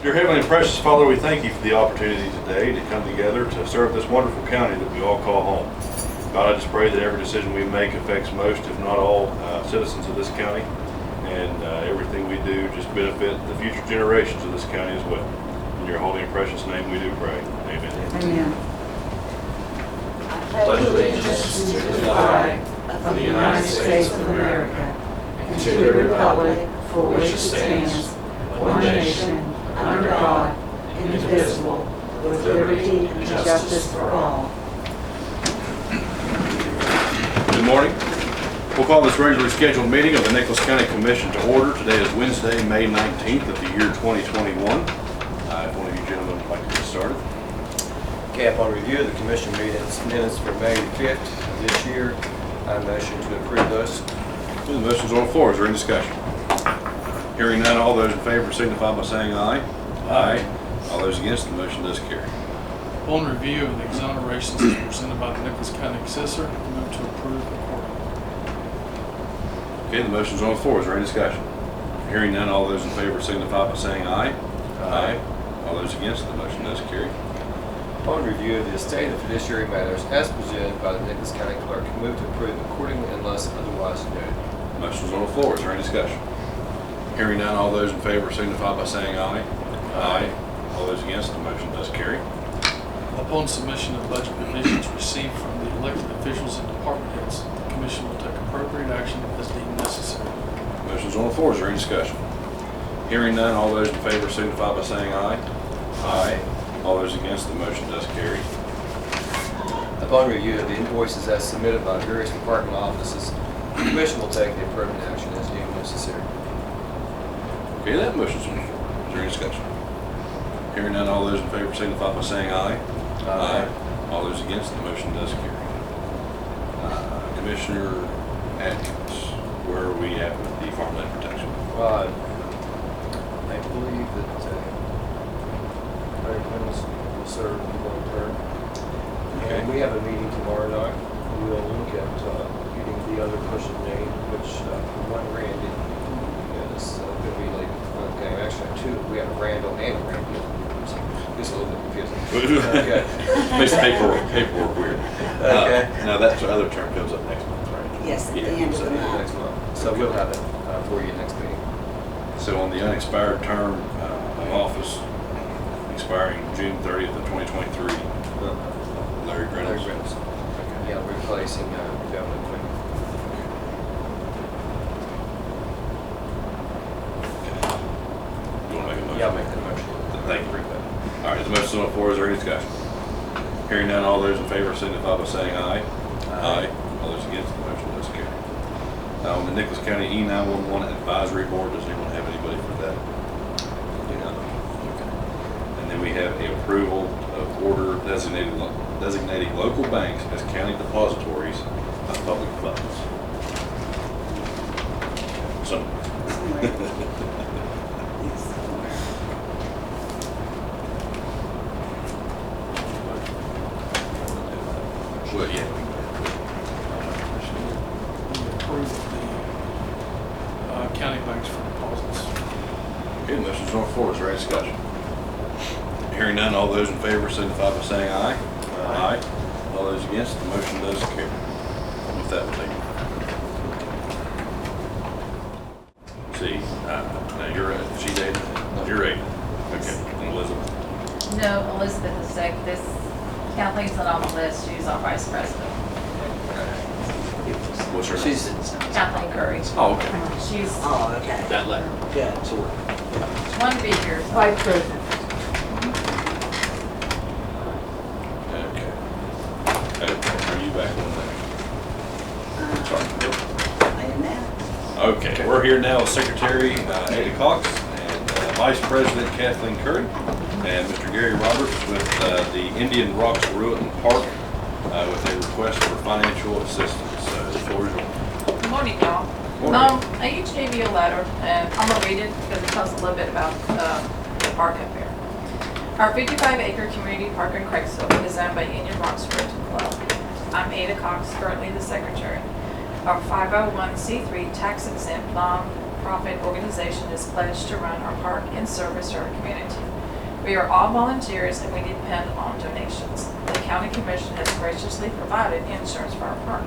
Dear Heavenly and Precious Father, we thank you for the opportunity today to come together to serve this wonderful county that we all call home. God, I just pray that every decision we make affects most, if not all, citizens of this county, and everything we do just benefit the future generations of this county as well. In your holy and precious name we do pray. Amen. Amen. I pledge allegiance to the flag of the United States of America and to the republic for which it stands, one nation, under God, indivisible, with liberty and justice for all. Good morning. We'll call this regularly scheduled meeting of the Nicholas County Commission to order. Today is Wednesday, May 19th of the year 2021. If one of you gentlemen would like to get started. Okay, upon review of the commission minutes for May 5th of this year, I motion to approve those. The motion's on the floor. Is there any discussion? Hearing none, all those in favor signify by saying aye. Aye. All those against, the motion does carry. Upon review of the exonerations as presented by the Nicholas County Assessor, I move to approve accordingly. Okay, the motion's on the floor. Is there any discussion? Hearing none, all those in favor signify by saying aye. Aye. All those against, the motion does carry. Upon review of the estate of fiduciary matters as presented by the Nicholas County Clerk, I move to approve accordingly unless otherwise noted. Motion's on the floor. Is there any discussion? Hearing none, all those in favor signify by saying aye. Aye. All those against, the motion does carry. Upon submission of budget revisions received from the elected officials and department heads, the commission will take appropriate action as deemed necessary. Motion's on the floor. Is there any discussion? Hearing none, all those in favor signify by saying aye. Aye. All those against, the motion does carry. Upon review of the invoices as submitted by various department offices, the commission will take the appropriate action as deemed necessary. Okay, that motion's on the floor. Is there any discussion? Hearing none, all those in favor signify by saying aye. Aye. All those against, the motion does carry. Commissioner Atkins, where are we at with the farmland protection? Well, I believe that Larry Clemens will serve in one term. Okay. And we have a meeting tomorrow night. We will look at getting the other person's name, which one Randy is going to be like, okay, actually two. We have a Randall and a Randy. It's a little bit confusing. Okay. Makes the paperwork weird. Okay. Now that other term comes up next month, right? Yes, at the Yeah. end of the Next month. month. So we'll have it for you next meeting. So on the unexpired term of office, expiring June 30th of 2023, Larry Reynolds. Yeah, we're replacing Governor Quinn. You want to make a motion? Yeah, I'll make that motion. Thank you. All right, the motion's on the floor. Is there any discussion? Hearing none, all those in favor signify by saying aye. Aye. All those against, the motion does carry. On the Nicholas County E911 Advisory Board, does anyone have anybody for that? Do not. Okay. And then we have a approval of order designating local banks as county depositories of public funds. So. Well, yeah. Approve the county banks for deposits. Okay, the motion's on the floor. Is there any discussion? Hearing none, all those in favor signify by saying aye. Aye. All those against, the motion does carry. With that, we'll take it. See, now you're she dated? You're eight. Okay, and Elizabeth. No, Elizabeth is sick. This Kathleen's not on the list. She's our vice president. What's her name? She's, Kathleen Curry. Oh, okay. She's oh, okay. That letter. Good. So one to be here. Vice President. okay. Are you back on that? Sorry. Okay, we're here now with Secretary Ada Cox and Vice President Kathleen Curry and Mr. Gary Roberts with the Indian Rocks Ruin Park with a request for financial assistance. The floor is yours. Good morning, y'all. I each gave you a letter, and I'm going to read it because it tells a little bit about the park up there. Our 55-acre community park in Craigville is owned by Indian Rocks Ruin Club. I'm Ada Cox, currently the secretary. Our 501c3 tax-exempt non nonprofit organization is pledged to run our park in service to our community. We are all volunteers and we depend on donations. The county commission has graciously provided insurance for our park.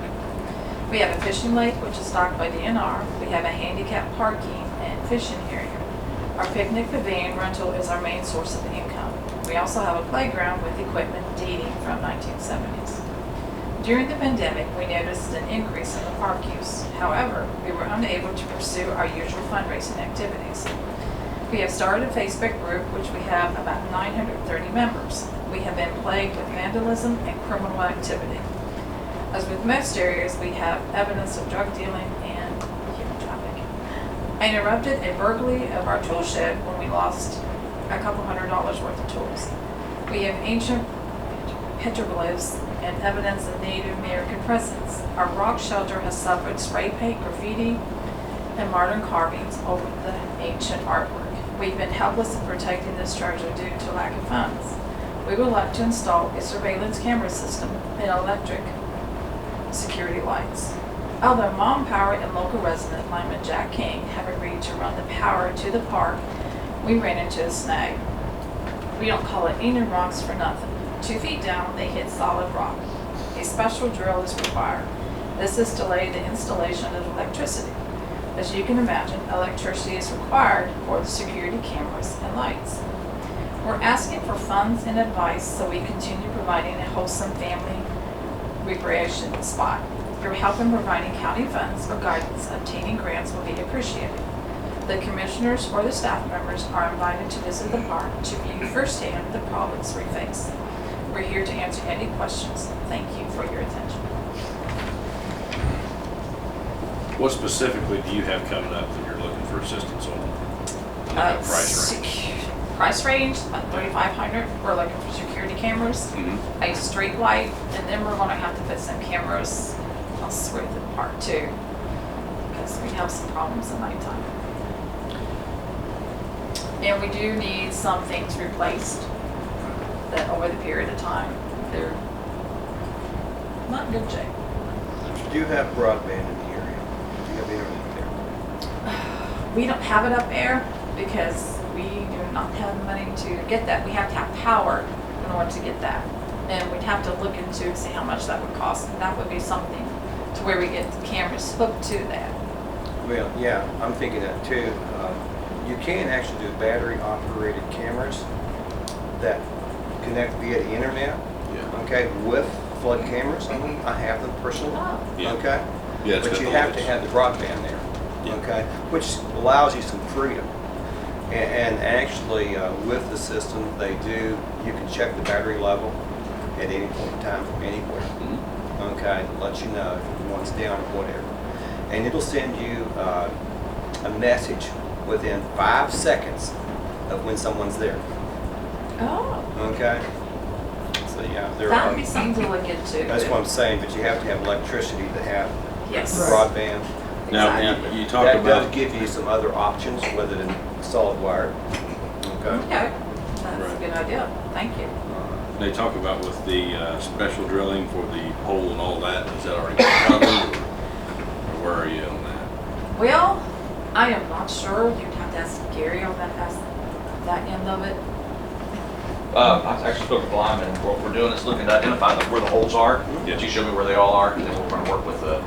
We have a fishing lake which is stocked by DNR. We have a handicap parking and fishing area. Our picnic pavilion rental is our main source of income. We also have a playground with equipment dating from 1970s. During the pandemic, we noticed an increase in the park use. However, we were unable to pursue our usual fundraising activities. We have started a Facebook group, which we have about 930 members. We have been plagued with vandalism and criminal activity. As with most areas, we have evidence of drug dealing and human trafficking. I interrupted a burglary of our tool shed when we lost a couple $100 worth of tools. We have ancient petroglyphs and evidence of Native American presence. Our rock shelter has suffered spray paint, graffiti, and modern carvings over the ancient artwork. We've been helpless in protecting this treasure due to lack of funds. We would like to install a surveillance camera system and electric security lights. Although Mom Power and local resident lineman Jack King have agreed to run the power to the park, we ran into a snag. We don't call it Indian rocks for nothing. 2 feet down, they hit solid rock. A special drill is required. This has delayed the installation of electricity. As you can imagine, electricity is required for the security cameras and lights. We're asking for funds and advice so we continue providing a wholesome family recreation spot. Your help in providing county funds or guidance obtaining grants will be appreciated. The commissioners or the staff members are invited to visit the park to view firsthand the problems we face. We're here to answer any questions. Thank you for your attention. What specifically do you have coming up that you're looking for assistance on? Price range? Price range, about $3,500. We're looking for security cameras, Mm-hmm. a street light, and then we're gonna have to put some cameras elsewhere in the park too, because we have some problems at nighttime. And we do need some things replaced that over the period of time, they're not in good shape. Do you have broadband in the area? Do you have internet there? We don't have it up there because we do not have money to get that. We have to have power in order to get that. And we'd have to look into and see how much that would cost. And that would be something to where we get the cameras hooked to that. Well, yeah, I'm thinking that too. You can actually do battery-operated cameras that connect via the internet. Yeah. Okay, with flood cameras. I have them personally. Oh. Yeah. Okay. Yeah, it's But got you the have to lights. have the broadband there. Yeah. Okay, which allows you some freedom. And actually, with the system, you can check the battery level at any point in time from anywhere. Mhm. Okay, to let you know if one's down or whatever. And it'll send you a message within 5 seconds of when someone's there. Oh, Okay? So yeah, there that are. would be something to look into. That's what I'm saying, but you have to have electricity to have Yes. broadband. Now, Exactly. you talked That does about, give you some other options other than solid wire. Okay? Okay, that's a Right. good idea. Thank you. they talk about with the special drilling for the pole and all that, is that already covered? Or where are you on that? Well, I am not sure. You'd have to ask Gary on that end of it. I actually spoke to Lyman, and what we're doing is looking to identify where the holes are. Yeah. She showed me where they all are, and then we're going to work with a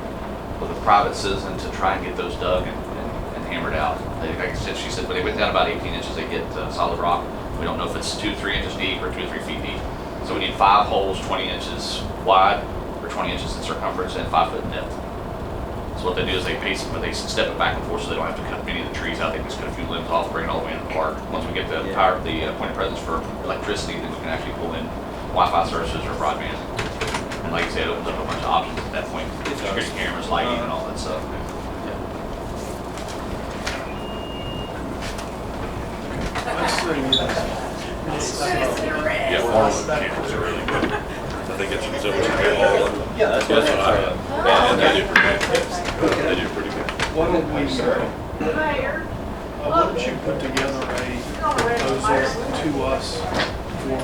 private citizen to try and get those dug and hammered out. Like I said, she said when they went down about 18 inches, they get solid rock. We don't know if it's 2 to 3 inches deep or 2 to 3 feet deep. So we need 5 holes, 20 inches wide or 20 inches in circumference and 5 foot in depth. So what they do is they pace it, but they step it back and forth so they don't have to cut many of the trees out. They just cut a few limbs off, bring it all the way in the park. Once we get the power, the point of presence for electricity, then we can actually pull in Wi-Fi services or broadband. And like I said, it opens up a bunch of options at that point. Security cameras, lighting, and all that stuff. Yeah, Marlin cameras are really good. I think it's so much. Yeah, that's That's what I have. And they do pretty good. They do pretty good. Why don't you put together a proposal to us for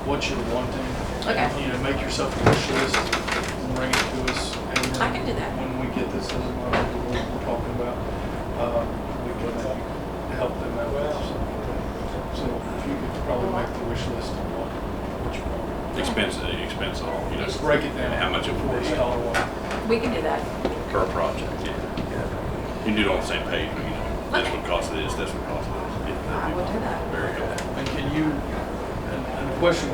what you're wanting? Okay. You know, make yourself a wish list and bring it to us. And I can do that. When we get this, we're talking about, we what have you, to help them out with. So if you could probably make the wish list of what you want. Expense all, you know. Just break it down. And how much it would be $40 one. We can do that. per project, yeah. You can do it on the same page, but you know, this would cost this would cost this. Yeah, I will do that. Very helpful. And can you, and the question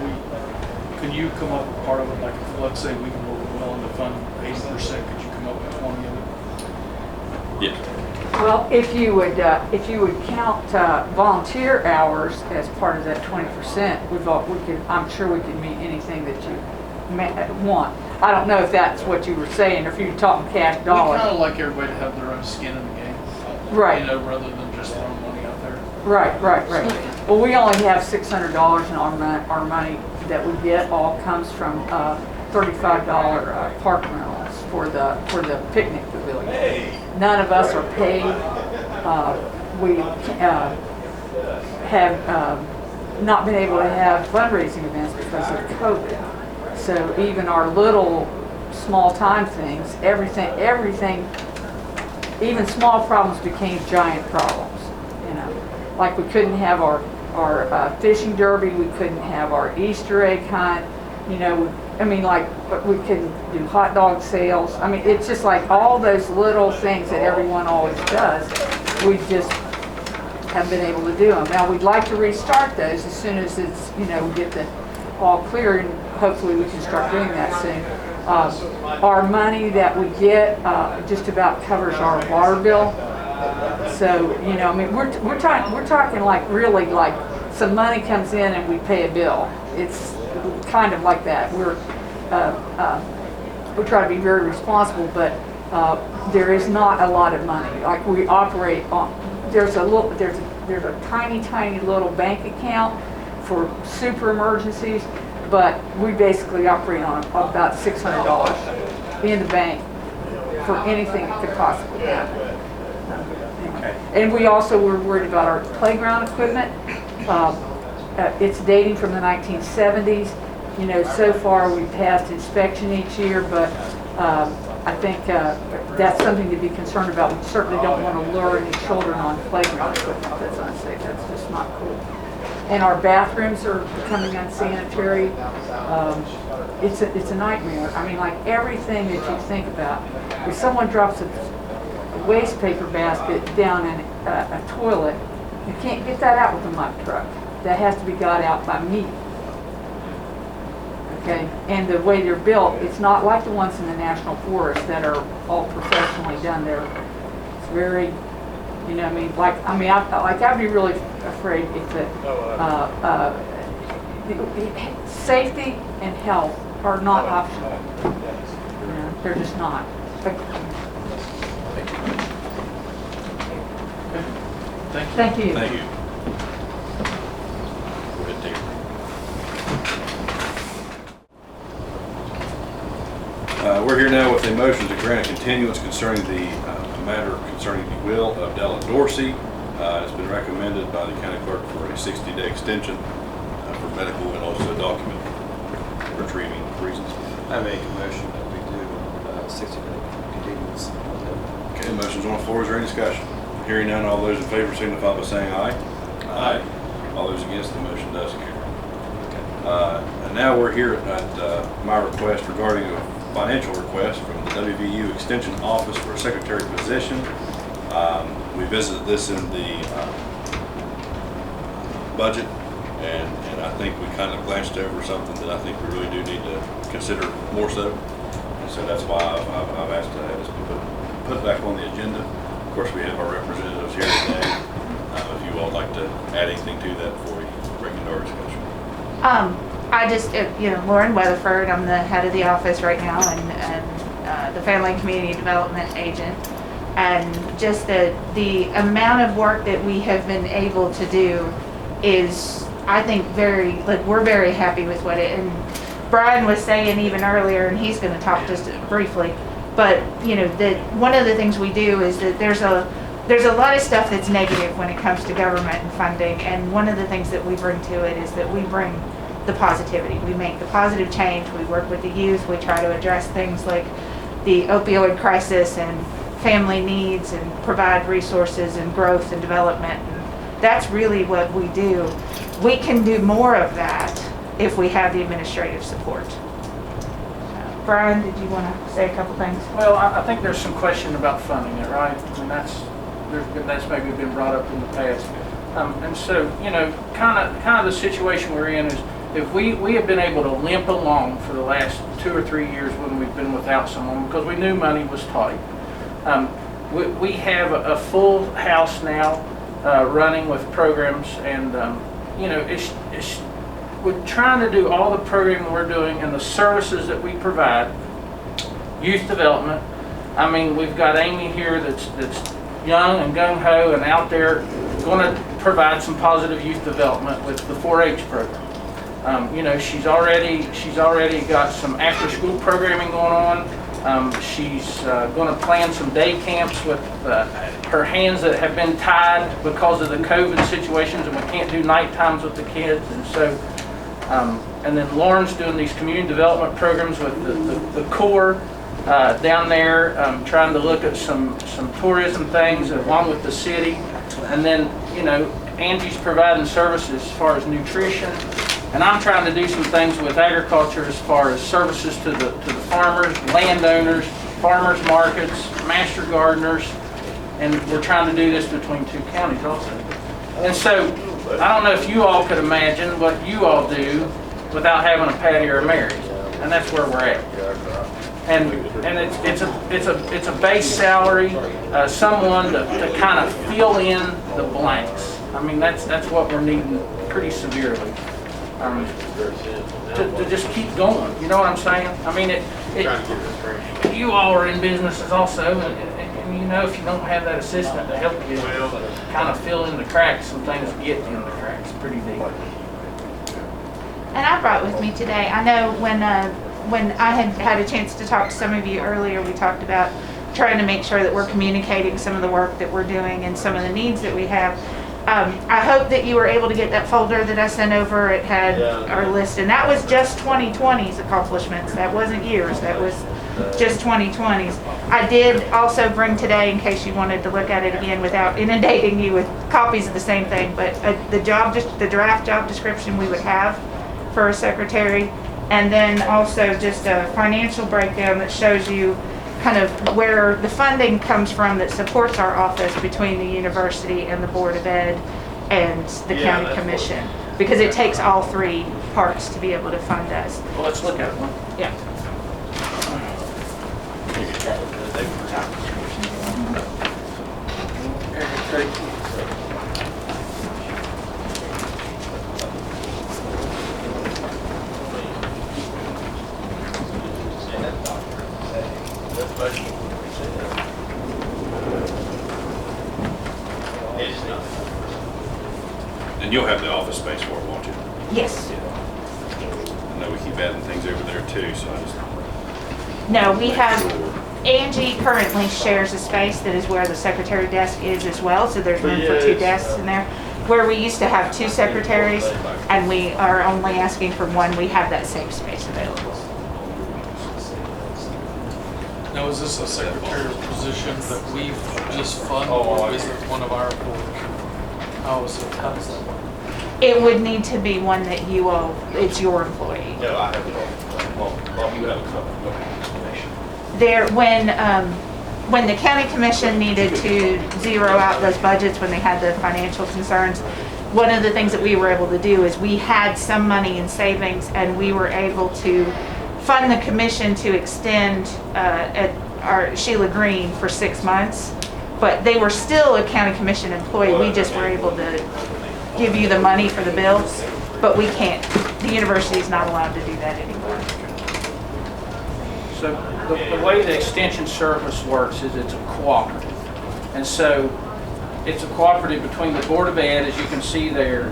can you come up with part of it, like, if, let's say we were willing to fund 80%, could you come up with 20 of it? Yeah. Well, if you would count volunteer hours as part of that 20%, I'm sure we could meet anything that you want. I don't know if that's what you were saying, or if you're talking cash We dollars. kind of like everybody to have their own skin in the game. Right. You know, rather than just throwing money out there. Right. Well, we only have $600 in our money that we get. All comes from $35 park rentals for the picnic pavilion. None of us are paid. We have not been able to have fundraising events because of COVID. So even our little small time things, everything, even small problems became giant problems. You know, like we couldn't have our fishing derby, we couldn't have our Easter egg hunt. You know, but we couldn't do hot dog sales. I mean, it's just like all those little things that everyone always does. We just haven't been able to do them. Now we'd like to restart those as soon as it's, we get the all clear, and hopefully we can start doing that soon. Our money that we get just about covers our water bill. So, we're talking like really like some money comes in and we pay a bill. It's kind of like that. We try to be very responsible, but there is not a lot of money. Like we operate on, there's a tiny little bank account for super emergencies, but we basically operate on about $600 in the bank for anything that could possibly happen. And we also were worried about our playground equipment. It's dating from the 1970s. So far we've passed inspection each year, but I think that's something to be concerned about. We certainly don't want to lure any children on playground equipment that's unsafe. That's just not cool. And our bathrooms are becoming unsanitary. It's a nightmare. I mean, like everything that you think about. If someone drops a waste paper basket down in a toilet, you can't get that out with a muck truck. That has to be got out by me. Okay, and the way they're built, it's not like the ones in the National Forest that are all professionally done. It's very, I'd be really afraid if safety and health are not optional. They're just not. Thank you. Thank you. Thank you. Go ahead, Terry. We're here now with a motion to grant a continuance concerning the matter concerning the will of Della Dorsey. It's been recommended by the county clerk for a 60-day extension for medical and also document retrieving reasons. I make a motion that we do 60-day continuance. Okay, motion's on the floor. Is there any discussion? Hearing none, all those in favor signify by saying aye. Aye. All those against, the motion does carry. And now we're here at my request regarding a financial request from the WVU Extension Office for a secretary position. We visited this in the budget, and I think we kind of glanced over something that I think we really do need to consider more so. And so that's why I've asked to have this put back on the agenda. Of course, we have our representatives here today. If you all would like to add anything to that before we bring into our discussion. I just, Lauren Weatherford, I'm the head of the office right now, and the Family and Community Development Agent. And just the amount of work that we have been able to do is, I think, we're very happy with what and Brian was saying even earlier, and he's going to talk just briefly, but one of the things we do is that there's a lot of stuff that's negative when it comes to government and funding, and one of the things that we bring to it is that we bring the positivity. We make the positive change. We work with the youth. We try to address things like the opioid crisis and family needs and provide resources and growth and development. And that's really what we do. We can do more of that if we have the administrative support. Brian, did you want to say a couple things? Well, I think there's some question about funding it, right? I mean, that's maybe been brought up in the past. And so, you know, kind of the situation we're in is if we have been able to limp along for the last 2 or 3 years when we've been without someone because we knew money was tight. We have a full house now running with programs, and you know, we're trying to do all the programming we're doing and the services that we provide. Youth development. I mean, we've got Amy here that's young and gung-ho and out there going to provide some positive youth development with the 4-H program. You know, she's already got some after-school programming going on. She's going to plan some day camps with her hands that have been tied because of the COVID situations, and we can't do night times with the kids. And so, and then Lauren's doing these community development programs with the Corps down there, trying to look at some tourism things along with the city. And then, you know, Angie's providing services as far as nutrition. And I'm trying to do some things with agriculture as far as services to the farmers, landowners, farmers markets, master gardeners, and we're trying to do this between 2 counties also. And so I don't know if you all could imagine what you all do without having a Patty or a Mary, and that's where we're at. And it's a base salary, someone to kind of fill in the blanks. I mean, that's what we're needing pretty severely. To just keep going, you know what I'm saying? I mean, you all are in businesses also, and you know, if you don't have that assistant to help you kind of fill in the cracks, some things get in the cracks pretty deep. And I brought with me today, I know when I had a chance to talk to some of you earlier, we talked about trying to make sure that we're communicating some of the work that we're doing and some of the needs that we have. I hope that you were able to get that folder that I sent over. It had our list, and that was just 2020's accomplishments. That wasn't years, that was just 2020's. I did also bring today, in case you wanted to look at it again without inundating you with copies of the same thing, but the draft job description we would have for a secretary, and then also just a financial breakdown that shows you kind of where the funding comes from that supports our office between the university and the Board of Ed and the county commission, because it takes all 3 parts to be able to fund us. Well, let's look at it. Yeah. And you'll have the office space for it, won't you? Yes. I know we keep adding things over there too, so I just. No, we have, Angie currently shares a space that is where the secretary desk is as well, so there's room for 2 desks in there. Where we used to have 2 secretaries and we are only asking for 1, we have that same space available. Now, is this a secretarial position that we've just funded, or is it one of our employees? How does that work? It would need to be one that you all, it's your employee. No, I have it. Well, you would have a couple. There, when the county commission needed to zero out those budgets when they had the financial concerns, one of the things that we were able to do is we had some money in savings, and we were able to fund the commission to extend our Sheila Green for 6 months, but they were still a county commission employee. We just were able to give you the money for the bills, but we can't, the university's not allowed to do that anymore. So the way the extension service works is it's a cooperative. And so it's a cooperative between the Board of Ed, as you can see there.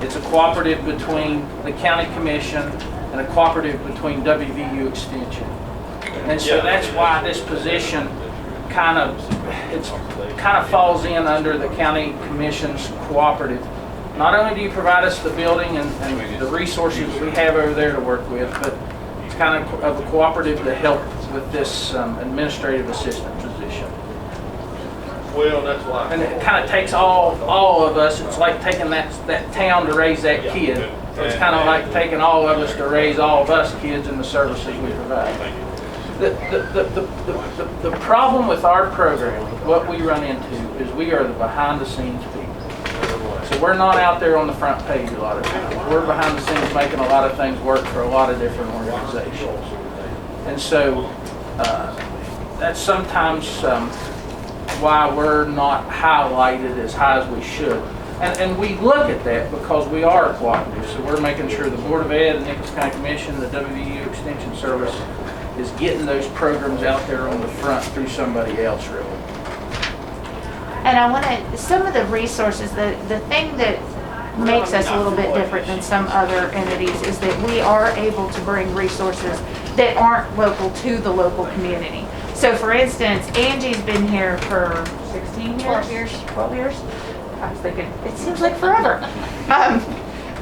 It's a cooperative between the county commission and a cooperative between WVU Extension. And so that's why this position kind of falls in under the county commission's cooperative. Not only do you provide us the building and the resources we have over there to work with, but it's kind of a cooperative to help with this administrative assistant position. Well, that's why. And it kind of takes all of us, it's like taking that town to raise that kid. It's kind of like taking all of us to raise all of us kids in the services we provide. The problem with our program, what we run into, is we are the behind the scenes people. So we're not out there on the front page a lot of times. We're behind the scenes making a lot of things work for a lot of different organizations. And so that's sometimes why we're not highlighted as high as we should. And we look at that because we are cooperative. So we're making sure the Board of Ed, the Nicholas County Commission, the WVU Extension Service is getting those programs out there on the front through somebody else, really. And I want to, some of the resources, the thing that makes us a little bit different than some other entities is that we are able to bring resources that aren't local to the local community. So for instance, Angie's been here for 16 years? 12 years. 12 years? I was thinking, it seems like forever.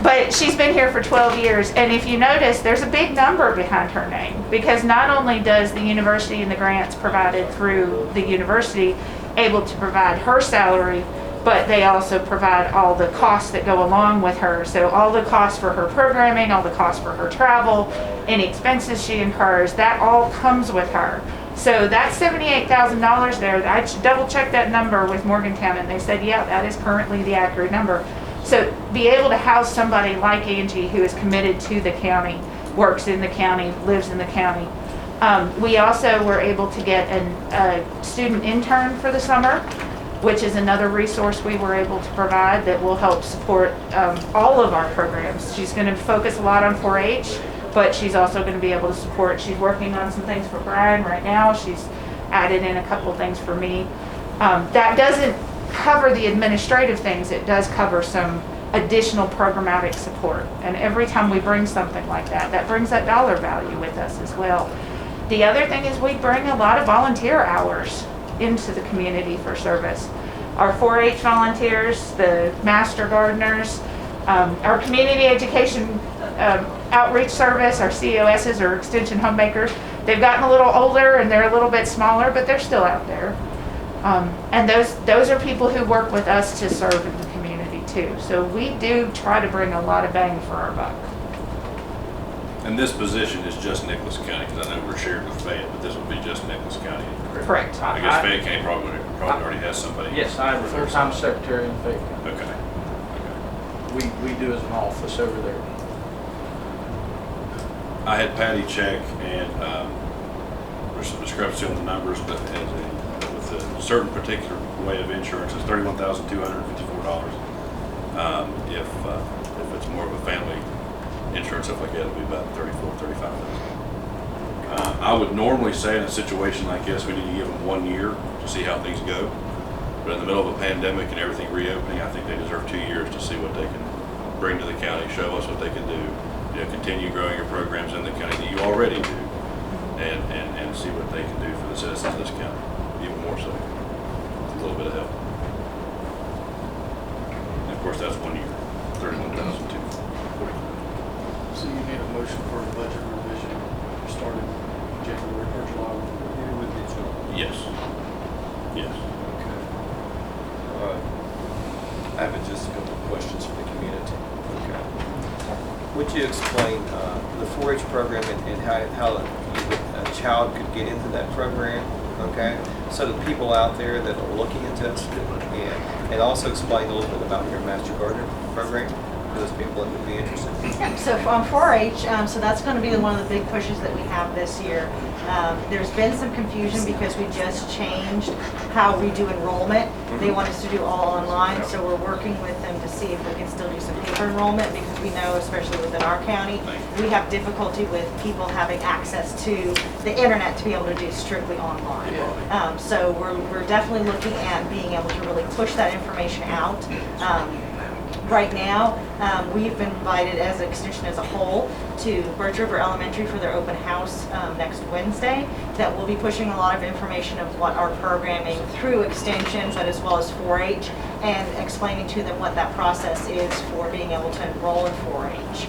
But she's been here for 12 years, and if you notice, there's a big number behind her name, because not only does the university and the grants provided through the university able to provide her salary, but they also provide all the costs that go along with her. So all the costs for her programming, all the costs for her travel, any expenses she incurs, that all comes with her. So that $78,000 there, I double checked that number with Morgantown, and they said, yeah, that is currently the accurate number. So be able to house somebody like Angie who is committed to the county, works in the county, lives in the county. We also were able to get a student intern for the summer, which is another resource we were able to provide that will help support all of our programs. She's going to focus a lot on 4-H, but she's also going to be able to support, she's working on some things for Brian right now. She's added in a couple things for me. That doesn't cover the administrative things. It does cover some additional programmatic support. And every time we bring something like that, that brings that dollar value with us as well. The other thing is we bring a lot of volunteer hours into the community for service. Our 4-H volunteers, the master gardeners, our community education outreach service, our COSs or extension homemakers, they've gotten a little older and they're a little bit smaller, but they're still out there. And those are people who work with us to serve in the community too. So we do try to bring a lot of bang for our buck. And this position is just Nicholas County, because I know we're shared with Fayette, but this would be just Nicholas County. Correct. I guess Fayette County probably already has somebody. Yes, I have a full-time secretary in Fayette County. Okay. We do as an office over there. I had Patty check, and there's some discrepancy on the numbers, but with a certain particular way of insurance, it's $31,254. If it's more of a family insurance, stuff like that, it'll be about $35,000. I would normally say in a situation like this, we need to give them 1 year to see how things go. But in the middle of a pandemic and everything reopening, I think they deserve 2 years to see what they can bring to the county, show us what they can do, continue growing your programs in the county that you already do, and see what they can do for the citizens of this county, even more so. With a little bit of help. And of course, that's 1 year, $31,240. So you need a motion for a budget revision starting January or July? Yes. Yes. Okay. I have just a couple of questions for the community. Okay. Would you explain the 4-H program and how a child could get into that program? Okay. So the people out there that are looking into it, and also explain a little bit about your Master Gardener program for those people that would be interested. Yeah, so on 4-H, so that's going to be one of the big pushes that we have this year. There's been some confusion because we just changed how we do enrollment. They want us to do all online, so we're working with them to see if we can still do some paper enrollment, because we know, especially within our county, we have difficulty with people having access to the internet to be able to do strictly online. So we're definitely looking at being able to really push that information out. Right now, we've been invited as an extension as a whole to Birch River Elementary for their open house next Wednesday. That will be pushing a lot of information of what our programming through extension, but as well as 4-H, and explaining to them what that process is for being able to enroll in 4-H.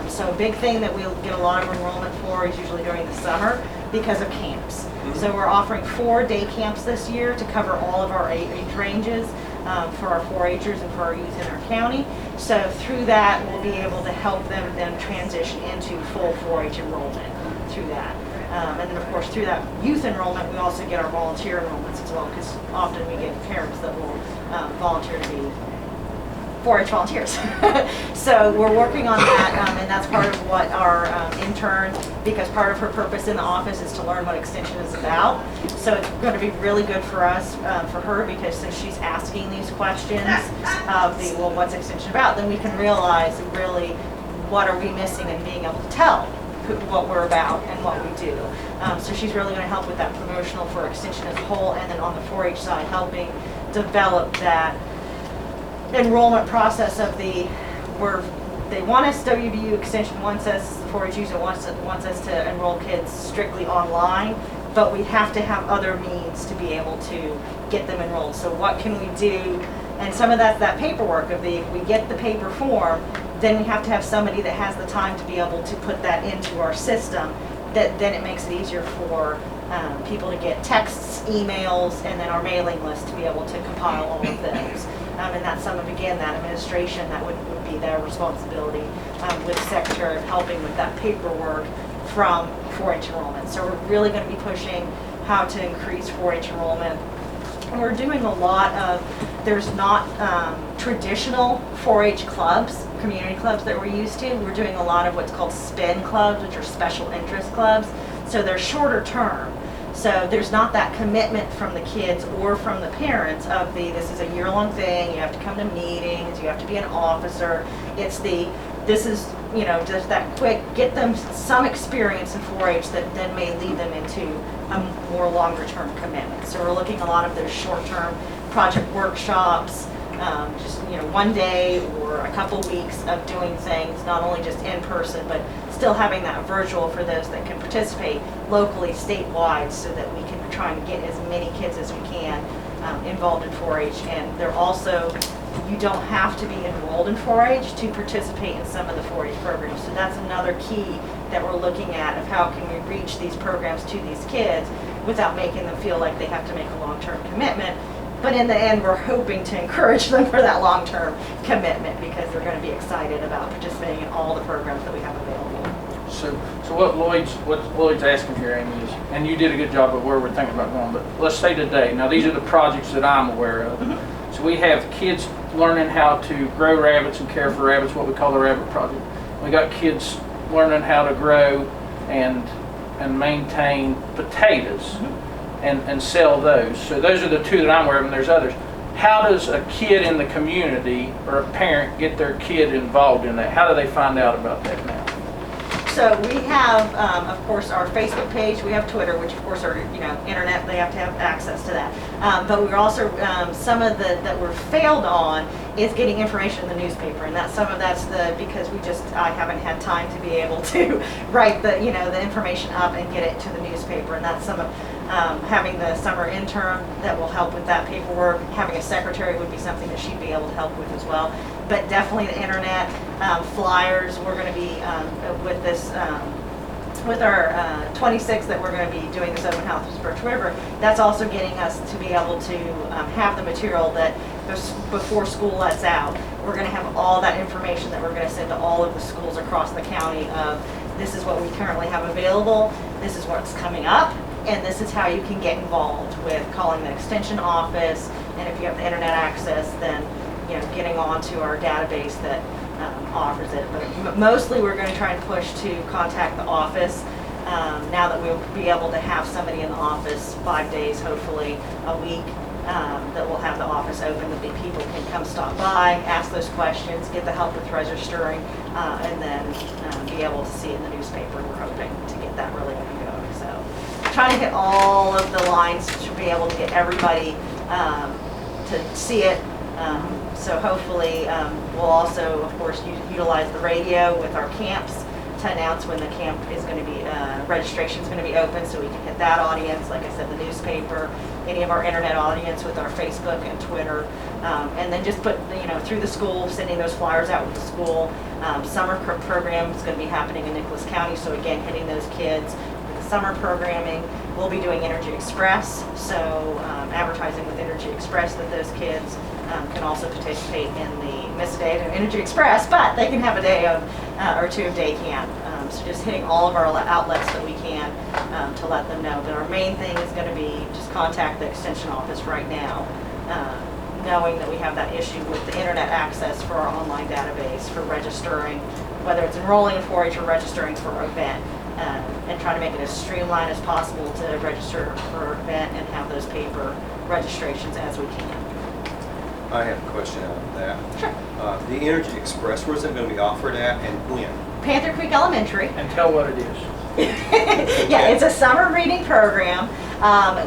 So a big thing that we'll get a lot of enrollment for is usually during the summer because of camps. So we're offering 4 day camps this year to cover all of our age ranges for our 4-Hers and for our youth in our county. So through that, we'll be able to help them then transition into full 4-H enrollment through that. And then of course through that youth enrollment, we also get our volunteer enrollments as well, because often we get parents that will volunteer to be 4-H volunteers. So we're working on that, and that's part of what our intern, because part of her purpose in the office is to learn what extension is about. So it's going to be really good for us, for her, because since she's asking these questions of the, well, what's extension about, then we can realize really what are we missing in being able to tell what we're about and what we do. So she's really going to help with that promotional for extension as a whole, and then on the 4-H side, helping develop that enrollment process of the, where they want us, WVU Extension wants us, 4-H user wants us to enroll kids strictly online, but we have to have other means to be able to get them enrolled. So what can we do? And some of that's that paperwork of the, if we get the paper form, then we have to have somebody that has the time to be able to put that into our system. That then it makes it easier for people to get texts, emails, and then our mailing list to be able to compile all of those. And that's some of, again, that administration, that would be their responsibility with the Secretary of helping with that paperwork from 4-H enrollment. So we're really going to be pushing how to increase 4-H enrollment. And we're doing a lot of, there's not traditional 4-H clubs, community clubs that we're used to. We're doing a lot of what's called SPIN clubs, which are special interest clubs. So they're shorter term. So there's not that commitment from the kids or from the parents of the, this is a year-long thing, you have to come to meetings, you have to be an officer. It's the, this is, you know, just that quick, get them some experience in 4-H that then may lead them into a more longer-term commitment. So we're looking a lot of those short-term project workshops, just, you know, 1 day or a couple weeks of doing things, not only just in person, but still having that virtual for those that can participate locally, statewide, so that we can try and get as many kids as we can involved in 4-H. And they're also, you don't have to be enrolled in 4-H to participate in some of the 4-H programs. So that's another key that we're looking at, of how can we reach these programs to these kids without making them feel like they have to make a long-term commitment. But in the end, we're hoping to encourage them for that long-term commitment, because they're going to be excited about participating in all the programs that we have available. So what Lloyd's asking here, Amy, is, and you did a good job of where we're thinking about going, but let's say today, now these are the projects that I'm aware of. Mm-hmm. So we have kids learning how to grow rabbits and care for rabbits, what we call the rabbit project. We got kids learning how to grow and maintain potatoes. Mm-hmm. And sell those. So those are the 2 that I'm aware of, and there's others. How does a kid in the community or a parent get their kid involved in that? How do they find out about that now? So we have, of course, our Facebook page. We have Twitter, which of course are, you know, internet. They have to have access to that. But we're also, some of the that we're failed on is getting information in the newspaper, and that's some of that's because I haven't had time to be able to write the, you know, the information up and get it to the newspaper, and that's some of. Having the summer intern that will help with that paperwork, having a secretary would be something that she'd be able to help with as well. But definitely the internet, flyers, we're going to be with this, with our 26th that we're going to be doing this open house with Birch River, that's also getting us to be able to have the material that before school lets out. We're going to have all that information that we're going to send to all of the schools across the county of, this is what we currently have available, this is what's coming up, and this is how you can get involved with calling the extension office, and if you have the internet access, then, you know, getting onto our database that offers it. But mostly we're going to try and push to contact the office now that we'll be able to have somebody in the office 5 days, hopefully a week, that will have the office open, that the people can come stop by, ask those questions, get the help with registering, and then be able to see it in the newspaper. We're hoping to get that really up and going. So trying to hit all of the lines to be able to get everybody to see it. So hopefully we'll also, of course, utilize the radio with our camps to announce when the camp is going to be, registration is going to be open, so we can hit that audience. Like I said, the newspaper, any of our internet audience with our Facebook and Twitter. And then just put, through the school, sending those flyers out with the school. Summer program is going to be happening in Nicholas County, so again, hitting those kids with the summer programming. We'll be doing Energy Express, so advertising with Energy Express that those kids can also participate in the miss a day of Energy Express, but they can have a day of or two of day camp. So just hitting all of our outlets that we can to let them know. But our main thing is going to be just contact the extension office right now, knowing that we have that issue with the internet access for our online database for registering, whether it's enrolling in 4-H or registering for an event, and trying to make it as streamlined as possible to register for an event and have those paper registrations as we can. I have a question on that. Sure. The Energy Express, where's it going to be offered at and when? Panther Creek Elementary. And tell what it is. Yeah, it's a summer reading program.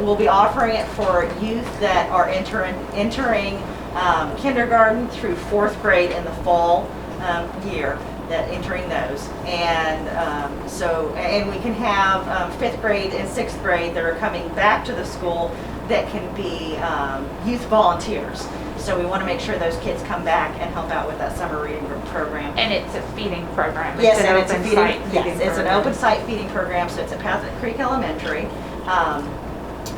We'll be offering it for youth that are entering kindergarten through 4th grade in the fall year, that entering those. And and we can have 5th grade and 6th grade that are coming back to the school that can be youth volunteers. So we want to make sure those kids come back and help out with that summer reading program. And it's a feeding program. Yes, It's an and it's a open feeding, site yes, feeding it's an program. open site feeding program, so it's at Panther Creek Elementary.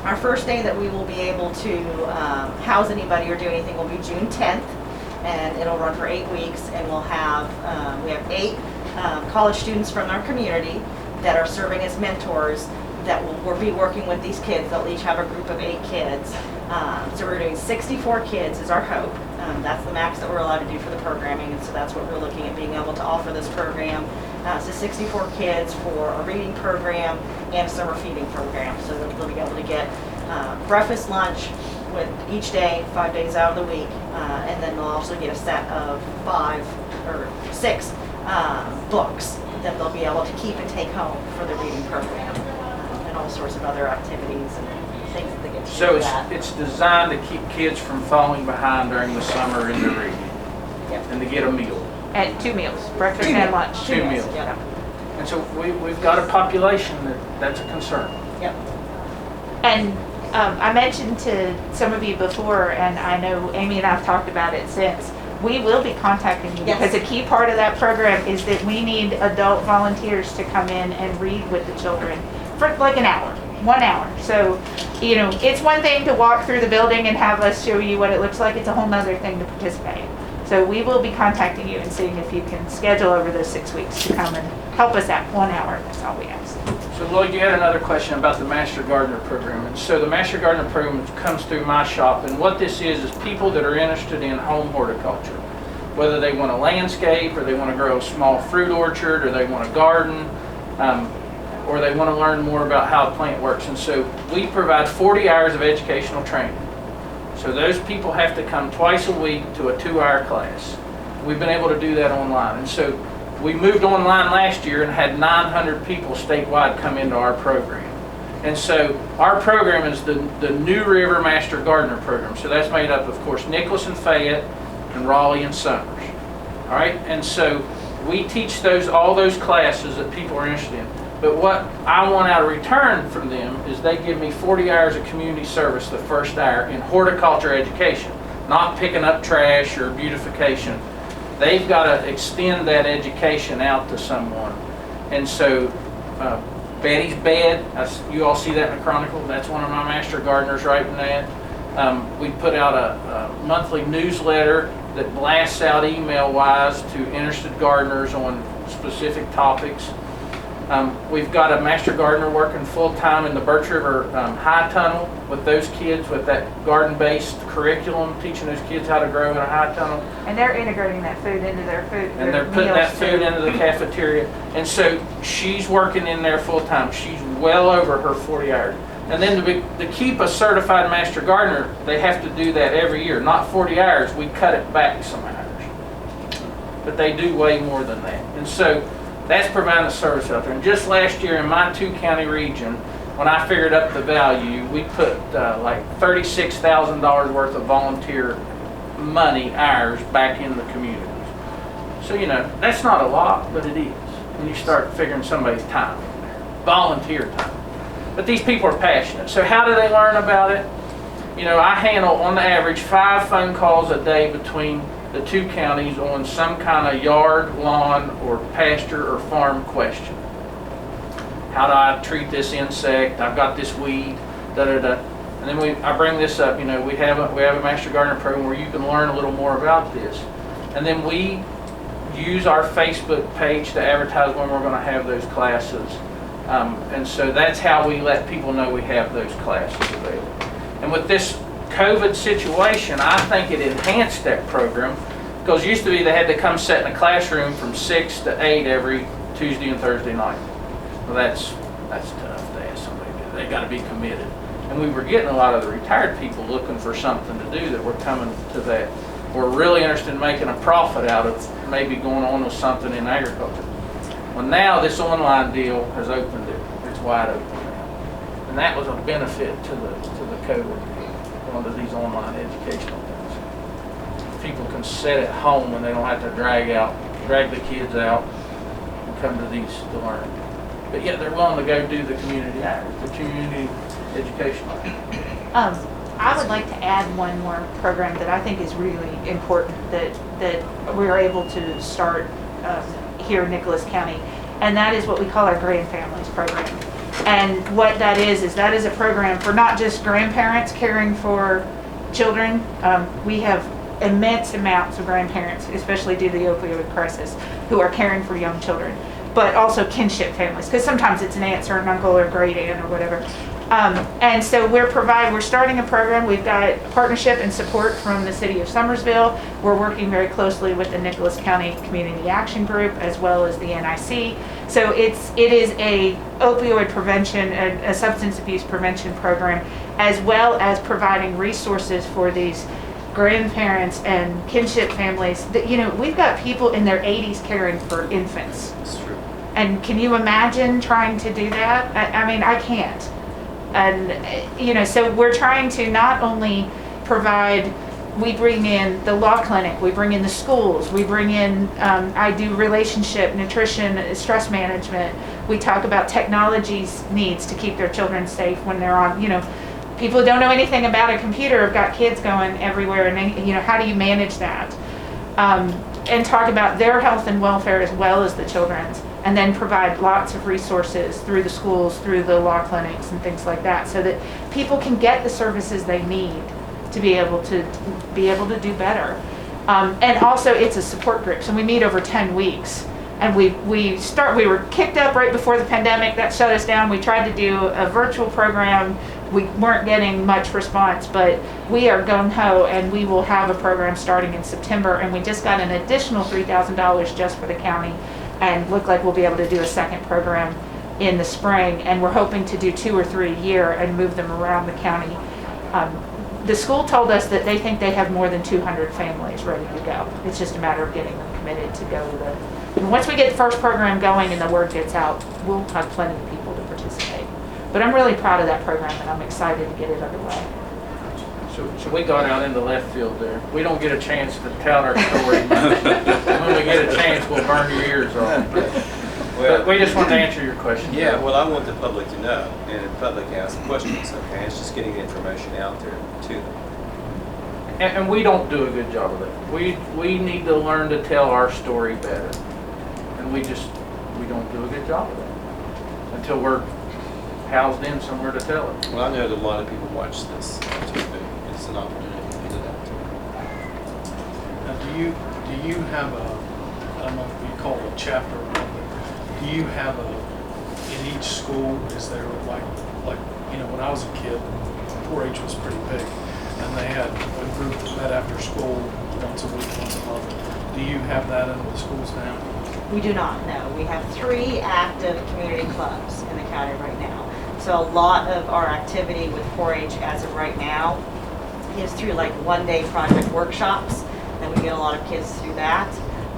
Our first day that we will be able to house anybody or do anything will be June 10th, and it'll run for 8 weeks, and we'll have, we have 8 college students from our community that are serving as mentors that will be working with these kids. They'll each have a group of 8 kids. So we're doing 64 kids is our hope. That's the max that we're allowed to do for the programming, and so that's what we're looking at being able to offer this program. So 64 kids for a reading program and a summer feeding program. So they'll be able to get breakfast, lunch with each day, 5 days out of the week, and then they'll also get a set of 5 or 6 books that they'll be able to keep and take home for the reading program, and all sorts of other activities and things that they get to do So with that. it's designed to keep kids from falling behind during the summer in the reading, Yep. and to get a meal. And 2 meals, breakfast 2 and meals. lunch. 2 meals. Yep. And so we've got a population that's a concern. Yep. And I mentioned to some of you before, and I know Amy and I have talked about it since, we will be contacting you Yes. because a key part of that program is that we need adult volunteers to come in and read with the children for like an hour, 1 hour. So, it's one thing to walk through the building and have us show you what it looks like. It's a whole nother thing to participate. So we will be contacting you and seeing if you can schedule over those 6 weeks to come and help us out 1 hour. That's all we ask. So Lloyd, you had another question about the Master Gardener program. And so the Master Gardener program comes through my shop. And what this is people that are interested in home horticulture, whether they want to landscape or they want to grow a small fruit orchard or they want to garden, or they want to learn more about how a plant works. And so we provide 40 hours of educational training. So those people have to come twice a week to a 2-hour class. We've been able to do that online. And so we moved online last year and had 900 people statewide come into our program. And so our program is the New River Master Gardener program. So that's made up of course, Nicholas and Fayette and Raleigh and Summers. All right, and so we teach all those classes that people are interested in. But what I want out of return from them is they give me 40 hours of community service the first hour in horticulture education, not picking up trash or beautification. They've got to extend that education out to someone. And so Betty's Bed, you all see that in the Chronicle, that's one of my master gardeners writing that. We put out a monthly newsletter that blasts out email-wise to interested gardeners on specific topics. We've got a master gardener working full-time in the Birch River High Tunnel with those kids with that garden-based curriculum, teaching those kids how to grow in a high tunnel. And they're integrating that food into their food. And they're putting that food into the cafeteria. And so she's working in there full-time. She's well over her 40 hours. And then to keep a certified master gardener, they have to do that every year. Not 40 hours, we cut it back some hours. But they do way more than that. And so that's providing a service out there. And just last year in my 2-county region, when I figured up the value, we put like $36,000 worth of volunteer money, hours, back in the communities. So, that's not a lot, but it is when you start figuring somebody's time in there, volunteer time. But these people are passionate. So how do they learn about it? you know, I handle on average 5 phone calls a day between the 2 counties on some kind of yard, lawn, or pasture or farm question. How do I treat this insect? I've got this weed, da da da. And then I bring this up, you know, we have a Master Gardener program where you can learn a little more about this. And then we use our Facebook page to advertise when we're going to have those classes. And so that's how we let people know we have those classes available. And with this COVID situation, I think it enhanced that program, because used to be they had to come sit in a classroom from 6 to 8 every Tuesday and Thursday night. Well, that's tough to ask somebody to do. They got to be committed. And we were getting a lot of the retired people looking for something to do that were coming to that. We're really interested in making a profit out of maybe going on with something in agriculture. Well, now this online deal has opened it. It's wide open now. And that was a benefit to the COVID, going to these online educational things. People can sit at home and they don't have to drag the kids out and come to these to learn. But yet they're willing to go do the community education. I would like to add one more program that I think is really important that we're able to start here in Nicholas County, and that is what we call our Grand Families program. And what that is a program for not just grandparents caring for children. We have immense amounts of grandparents, especially due to the opioid crisis, who are caring for young children, but also kinship families, because sometimes it's an aunt or an uncle or a great aunt or whatever. And so we're starting a program. We've got partnership and support from the city of Summersville. We're working very closely with the Nicholas County Community Action Group as well as the NIC. So it is a opioid prevention, a substance abuse prevention program, as well as providing resources for these grandparents and kinship families. That, you know, we've got people in their 80s caring for infants. That's true. And can you imagine trying to do that? I mean, I can't. And, you know, so we're trying to not only provide, we bring in the law clinic, we bring in the schools, we bring in, I do relationship, nutrition, stress management. We talk about technology's needs to keep their children safe when they're on, you know, people who don't know anything about a computer have got kids going everywhere, and, you know, how do you manage that? And talk about their health and welfare as well as the children's. And then provide lots of resources through the schools, through the law clinics and things like that, so that people can get the services they need to be able to do better. And also it's a support group, so we meet over 10 weeks. And we were kicked up right before the pandemic, that shut us down. We tried to do a virtual program. We weren't getting much response, but we are gung-ho, and we will have a program starting in September, and we just got an additional $3,000 just for the county, and look like we'll be able to do a second program in the spring, and we're hoping to do 2 or 3 a year and move them around the county. The school told us that they think they have more than 200 families ready to go. It's just a matter of getting them committed to go to the, and once we get the first program going and the word gets out, we'll have plenty of people to participate. But I'm really proud of that program, and I'm excited to get it underway. So we got out in the left field there. We don't get a chance to tell our story much. When we get a chance, we'll burn your ears off. But we just wanted to answer your question. Yeah, well, I want the public to know, and the public asks questions, okay? It's just getting the information out there to them. And we don't do a good job of that. We need to learn to tell our story better. And we don't do a good job of that until we're housed in somewhere to tell it. Well, I know that a lot of people watch this TV. It's an opportunity to do that. Now, do you have a, I don't know if we call it a chapter or not, but do you have in each school, is there like, you know, when I was a kid, 4-H was pretty big, and they had a group that met after school once a week, once a month. Do you have that in the schools now? We do not, no. We have 3 active community clubs in the county right now. So a lot of our activity with 4-H as of right now is through like one-day project workshops, and we get a lot of kids through that.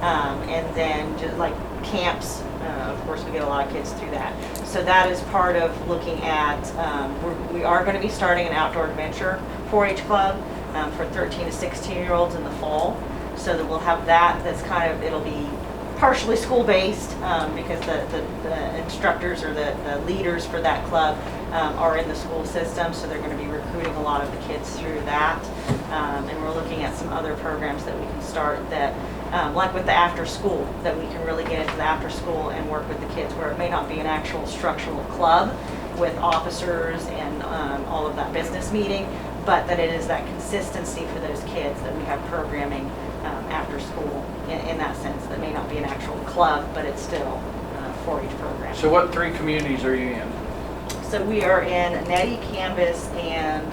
And then just like camps, of course we get a lot of kids through that. So that is part of looking at, we are going to be starting an outdoor adventure 4-H club for 13 to 16-year-olds in the fall. So that we'll have that's kind of, it'll be partially school-based because the instructors or the leaders for that club are in the school system, so they're going to be recruiting a lot of the kids through that. And we're looking at some other programs that we can start that, like with the after school, that we can really get into the after school and work with the kids where it may not be an actual structural club with officers and all of that business meeting, but that it is that consistency for those kids that we have programming after school in that sense. That may not be an actual club, but it's still 4-H program. So what 3 communities are you in? So we are in Nettie, Canvas, and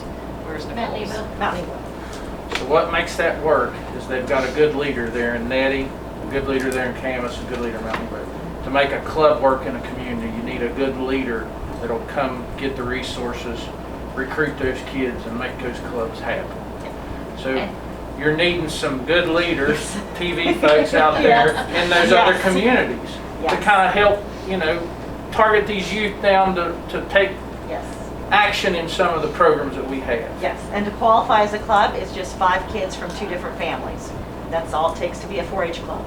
where's Mount Nicole's? Nebo. Mount Nebo. So what makes that work is they've got a good leader there in Nettie, a good leader there in Canvas, a good leader in Mount Nebo. To make a club work in a community, you need a good leader that'll come get the resources, recruit those kids, and make those clubs happen. So you're needing some good leaders, TV folks out there in those other communities to kind of help, target these youth down to take action in some of the programs that we have. Yes, and to qualify as a club, it's just 5 kids from 2 different families. That's all it takes to be a 4-H club.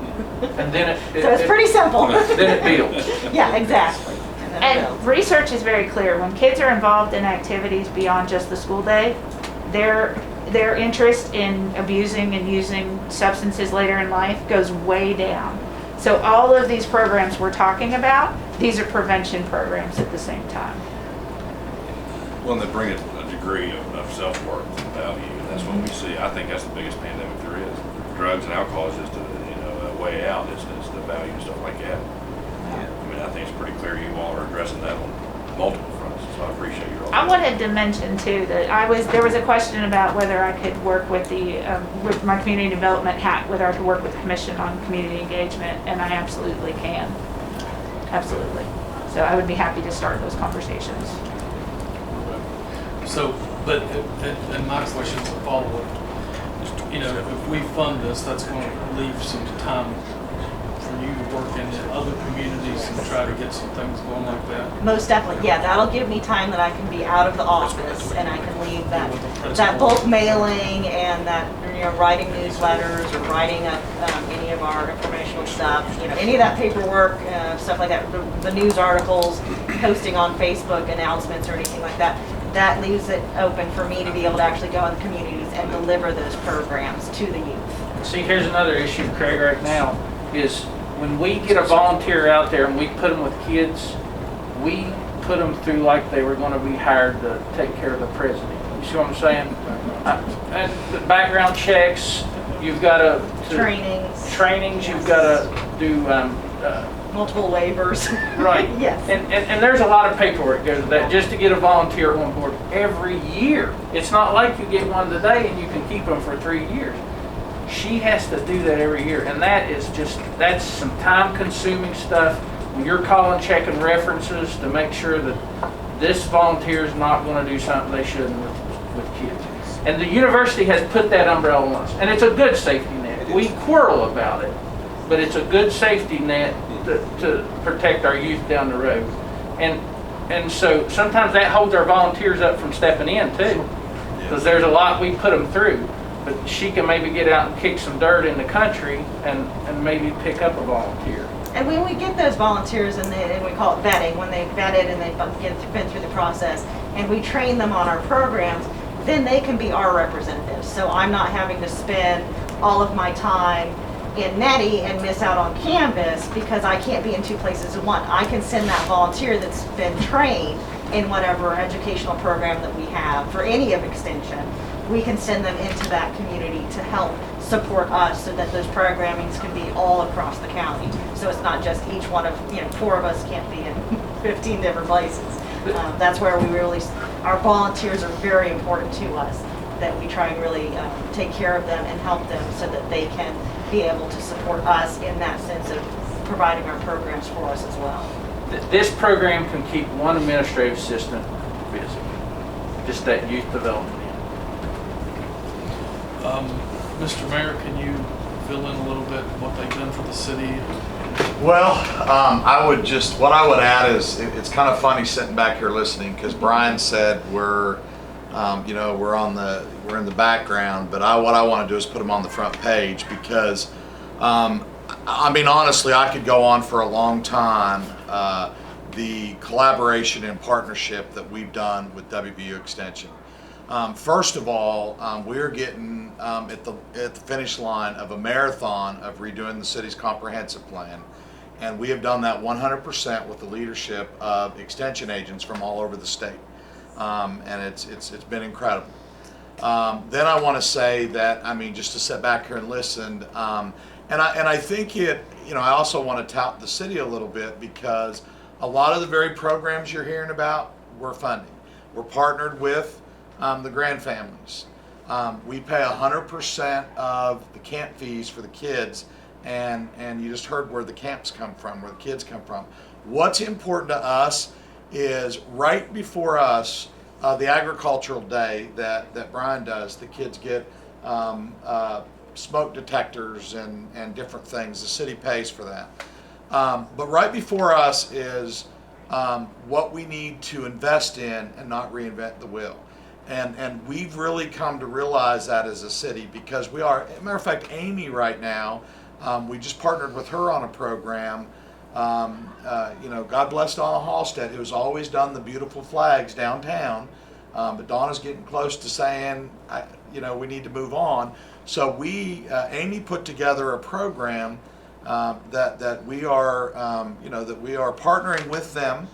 And then so it's pretty simple. Then it builds. Yeah, exactly. And research is very clear. When kids are involved in activities beyond just the school day, their interest in abusing and using substances later in life goes way down. So all of these programs we're talking about, these are prevention programs at the same time. Well, and they bring a degree of self-worth and value, and that's what we see. I think that's the biggest pandemic there is. Drugs and alcohol is just a way out. It's the value and stuff like that. I mean, I think it's pretty clear you all are addressing that on multiple fronts, so I appreciate your. I wanted to mention too that there was a question about whether I could work with with my community development hat, whether I could work with the commission on community engagement, and I absolutely can. Absolutely. So I would be happy to start those conversations. So, but, and my question is a follow-up. If we fund this, that's going to leave some time for you to work in other communities and try to get some things going like that. Most definitely, yeah. That'll give me time that I can be out of the office and I can leave that bulk mailing and that writing newsletters or writing up any of our informational stuff. Any of that paperwork, stuff like that. The news articles, posting on Facebook announcements or anything like that. That leaves it open for me to be able to actually go in the communities and deliver those programs to the youth. See, here's another issue, Craig, right now, is when we get a volunteer out there and we put them with kids, we put them through like they were going to be hired to take care of the president. You see what I'm saying? And the background checks, you've got to trainings, you've got to do multiple waivers. Right. Yes. And there's a lot of paperwork that goes with that just to get a volunteer on board every year. It's not like you get one today and you can keep them for 3 years. She has to do that every year, and that's some time-consuming stuff. When you're calling, checking references to make sure that this volunteer is not going to do something they shouldn't with kids. And the university has put that umbrella on us, and it's a good safety net. We quarrel about it, but it's a good safety net to protect our youth down the road. And so sometimes that holds our volunteers up from stepping in too, because there's a lot we put them through. But she can maybe get out and kick some dirt in the country and maybe pick up a volunteer. And when we get those volunteers and we call it vetting, when they've vetted and they've been through the process and we train them on our programs, then they can be our representatives. So I'm not having to spend all of my time in Nettie and miss out on Canvas because I can't be in 2 places at once. I can send that volunteer that's been trained in whatever educational program that we have for any of Extension. We can send them into that community to help support us so that those programmings can be all across the county. So it's not just each one of, 4 of us can't be in 15 different places. That's where our volunteers are very important to us, that we try and really take care of them and help them so that they can be able to support us in that sense of providing our programs for us as well. This program can keep one administrative assistant busy, just that youth development. Mr. Mayor, can you fill in a little bit what they've done for the city? Well, what I would add is it's kind of funny sitting back here listening because Brian said we're in the background, but what I want to do is put them on the front page because, honestly, I could go on for a long time the collaboration and partnership that we've done with WVU Extension. First of all, we're getting at the finish line of a marathon of redoing the city's comprehensive plan. And we have done that 100% with the leadership of extension agents from all over the state. And it's been incredible. Then I want to say that, I mean, just to sit back here and listen, and I think I also want to tout the city a little bit, because a lot of the very programs you're hearing about, we're funding. We're partnered with the Grand Families. We pay 100% of the camp fees for the kids, and you just heard where the camps come from, where the kids come from. What's important to us is right before us, the agricultural day that Brian does, the kids get smoke detectors and different things. The city pays for that. But right before us is what we need to invest in and not reinvent the wheel. And we've really come to realize that as a city, because we are, as a matter of fact, Amy right now, we just partnered with her on a program. God bless Donna Halstead, who's always done the beautiful flags downtown. But Donna's getting close to saying, we need to move on. So Amy put together a program that we are, that we are partnering with them,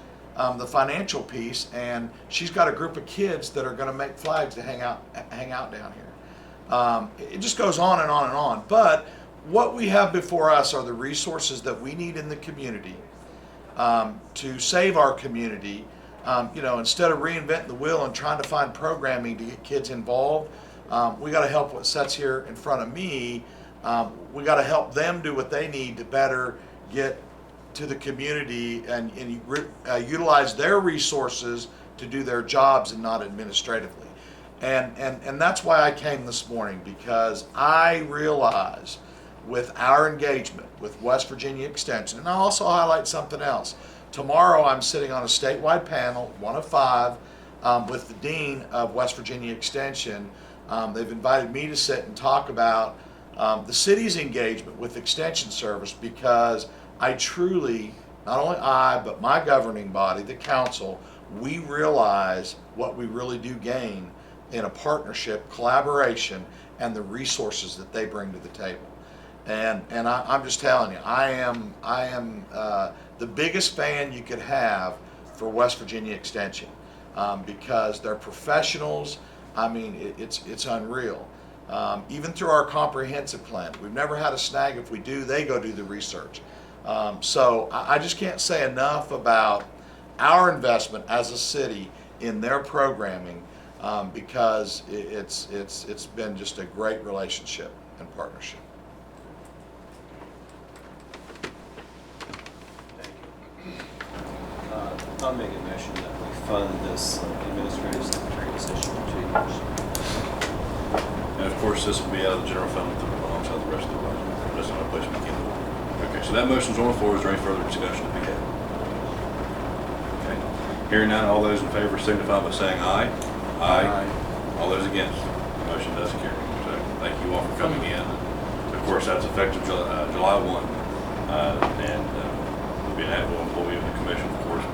the financial piece, and she's got a group of kids that are going to make flags to hang out down here. It just goes on and on and on. But what we have before us are the resources that we need in the community to save our community. Instead of reinventing the wheel and trying to find programming to get kids involved, we got to help what sits here in front of me. We got to help them do what they need to better get to the community and utilize their resources to do their jobs and not administratively. And that's why I came this morning, because I realize with our engagement with West Virginia Extension, and I'll also highlight something else. Tomorrow I'm sitting on a statewide panel, one of 5, with the Dean of West Virginia Extension. They've invited me to sit and talk about the city's engagement with Extension Service, because I truly, not only I, but my governing body, the council, we realize what we really do gain in a partnership, collaboration, and the resources that they bring to the table. And I'm just telling you, I am the biggest fan you could have for West Virginia Extension, because they're professionals. I mean, it's unreal. Even through our comprehensive plan, we've never had a snag. If we do, they go do the research. So I just can't say enough about our investment as a city in their programming, because it's been just a great relationship and partnership. I'll make a motion that we fund this administrative secretary position for 2 years. And of course, this will be out of the general fund alongside the rest of the budget. That's not a place we can. Okay, so that motion's on the floor. Is there any further discussion to be had? Okay. Hearing none, all those in favor signify by saying aye. Aye. All those against, the motion does carry. So thank you all for coming in. Of course, that's effective July 1. And we'll be an at-will employee of the commission, of course.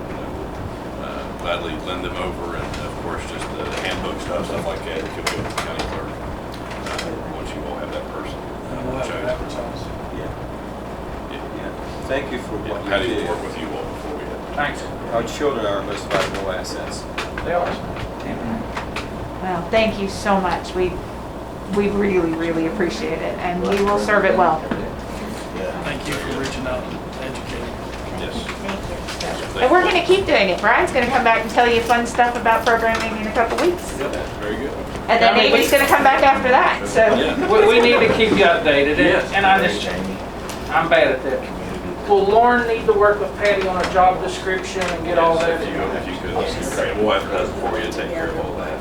Gladly lend them over, and of course just the handbook stuff like that could go to the county clerk once you all have that person. We'll have to advertise. Yeah. Thank you for what you How do did. you work with you all before we have? Thanks. Our children are our most valuable assets. They are. Well, thank you so much. We really, really appreciate it, and we will serve it well. Thank you for reaching out and educating. Yes. And we're gonna keep doing it. Brian's gonna come back and tell you fun stuff about programming in a couple weeks. Very good. And then Amy's gonna come back after that, so. We need to keep you updated, and I'm bad at that. Will Lauren need to work with Patty on a job description and get all that? If you could, that's great. We'll advertise before we take care of all that.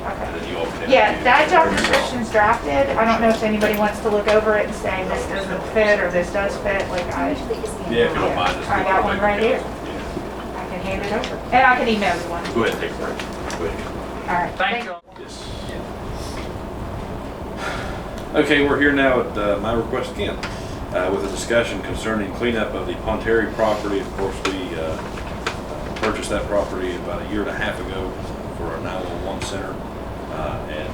And then you all can. Yeah, that job description's drafted. I don't know if anybody wants to look over it and say this doesn't fit or this does fit, like Yeah, if you don't mind. just I got one right here. Yeah. I can hand it over. And I can email everyone. Go ahead and take a break. Go ahead. All right. Thank you. Yes. Okay, we're here now at my request again, with a discussion concerning cleanup of the Ponteri property. Of course, we purchased that property about a year and a half ago for our 911 center, and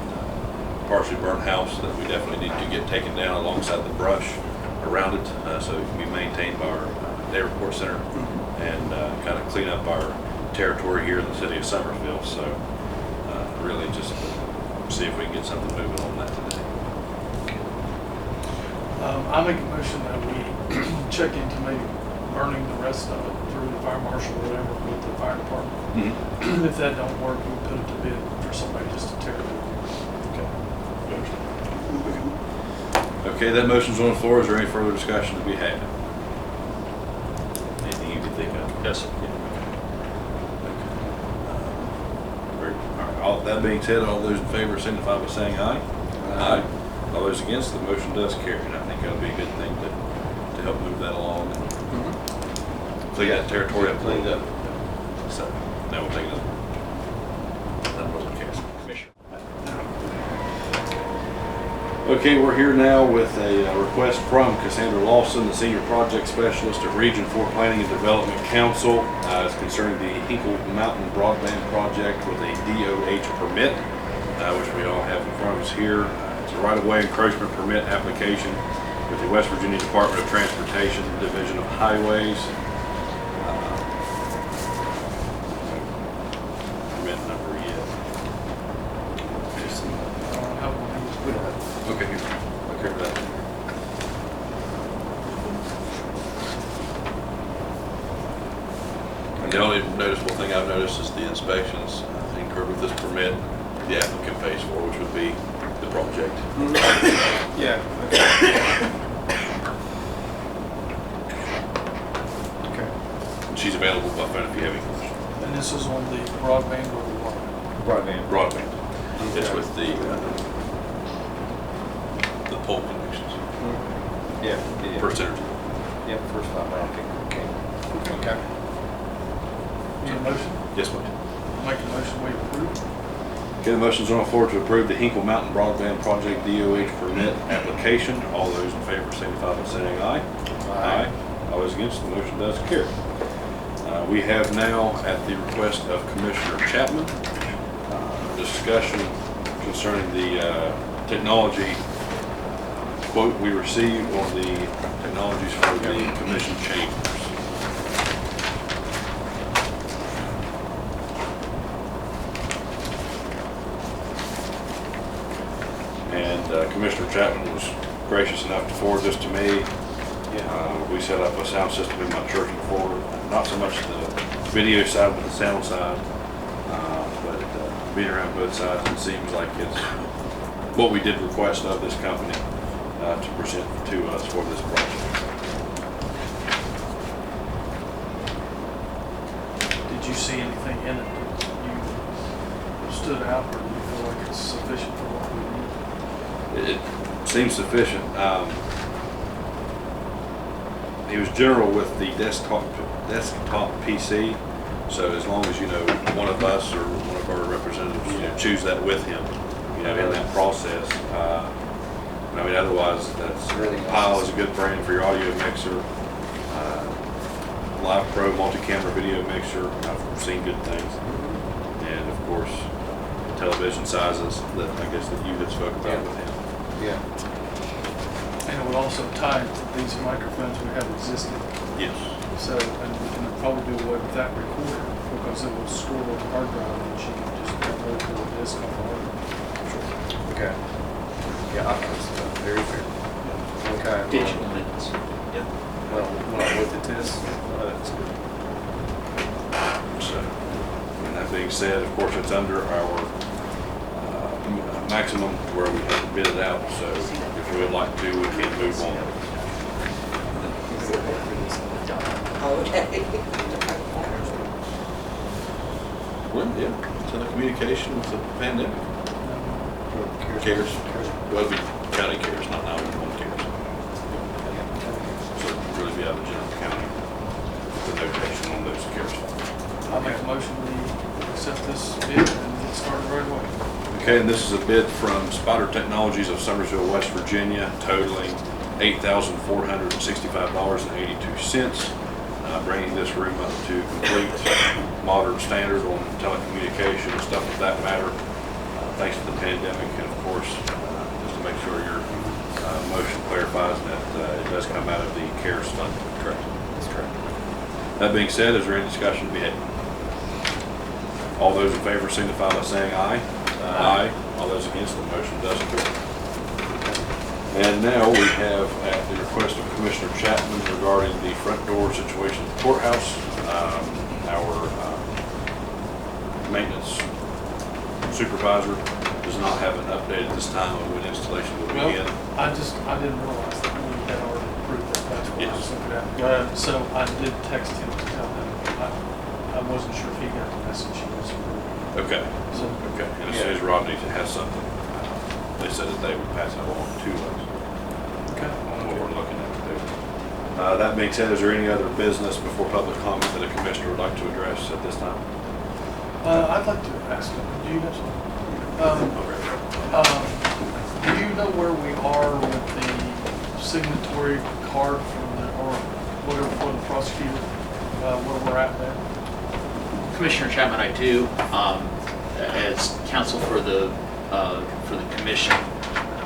partially burnt house that we definitely need to get taken down alongside the brush around it, so it can be maintained by our day report center and kind of clean up our territory here in the city of Summersville. So really just see if we can get something moving on that today. I make a motion that we check into maybe burning the rest of it through the fire marshal or whatever with the fire department. If that don't work, we put it to bid for somebody just to tear it. Okay, that motion's on the floor. Is there any further discussion to be had? Anything you can think of? Yes. All that being said, all those in favor signify by saying aye. Aye. All those against, the motion does carry, and I think that'll be a good thing to help move that along and clean that territory up. Cleaned up. So now we'll take it up. That motion carries. Commissioner. Okay, we're here now with a request from Cassandra Lawson, the Senior Project Specialist at Region 4 Planning and Development Council. It's concerning the Hinkle Mountain Broadband Project with a DOH permit, which we all have in front of us here. It's a right-of-way encroachment permit application with the West Virginia Department of Transportation, Division of Highways. Permit number yet. Okay, here. Okay, for that. And the only noticeable thing I've noticed is the inspections incurred with this permit, the applicant pays for, which would be the project. Yeah. Okay. She's available by phone if you have any questions. And this is on the broadband or the water? Broadband. It's with the pole connections. Yeah. First Energy. Yeah, first fiber optic. Okay. Need a motion? Yes, ma'am. Make a motion we approve. Okay, the motion's on the floor to approve the Hinkle Mountain Broadband Project DOH permit application. All those in favor signify by saying aye. Aye. All those against, the motion does carry. We have now, at the request of Commissioner Chapman, discussion concerning the technology quote we received on the technologies for the commission chambers. And Commissioner Chapman was gracious enough to forward this to me. We set up a sound system in my church before, not so much the video side, but the sound side. But being around both sides, it seems like it's what we did request of this company to present to us for this project. Did you see anything in it that you stood out, or do you feel like it's sufficient for what we need? It seems sufficient. He was general with the desktop PC, so as long as, one of us or one of our representatives, choose that with him, in that process. Otherwise, that's Pile is a good brand for your audio mixer. Live Pro multi-camera video mixer, I've seen good things. And of course, the television sizes that I guess that you had spoke about with him. Yeah. And it would also tie to these microphones we have existing. Yes. So, and we can probably do away with that recorder because it will store on the hard drive and she can just upload to the disk on the hard drive. Okay. Yeah, that's very fair. Okay. Digital minutes. Yep. Well, when I looked at this, that's good. So, and that being said, of course, it's under our maximum where we have to bid it out. So if we would like to, we can move on. Well, yeah, telecommunication with the pandemic. Cares. Well, it'd be county cares, not 911 cares. So it would really be out of the general county with the notation on those cares. I'll make a motion we accept this bid and get started right away. Okay, and this is a bid from Spider Technologies of Summersville, West Virginia, totaling $8,465.82. bringing this room up to complete modern standard on telecommunication and stuff of that matter, thanks to the pandemic, and of course, just to make sure your motion clarifies that it does come out of the CARES fund. Correct. That's correct. That being said, is there any discussion to be had? All those in favor signify by saying aye. Aye. All those against, the motion does carry. And now we have, at the request of Commissioner Chapman regarding the front door situation at the courthouse, our maintenance supervisor does not have an update at this time on when installation will begin. I didn't realize that we had already approved that, that's what I was Yes. looking at. So I did text him to tell him, I wasn't sure if he got the message he was approved. Okay. So, Okay, and as soon as Rodney has something, they said that they would pass it along to us okay. on what we're looking at to do. That being said, is there any other business before public comment that a commissioner would like to address at this time? I'd like to ask him, do you have something? Do you know where we are with the signatory card from the, or whatever, for the prosecutor, where we're at there? Commissioner Chapman, I do. As counsel for the commission,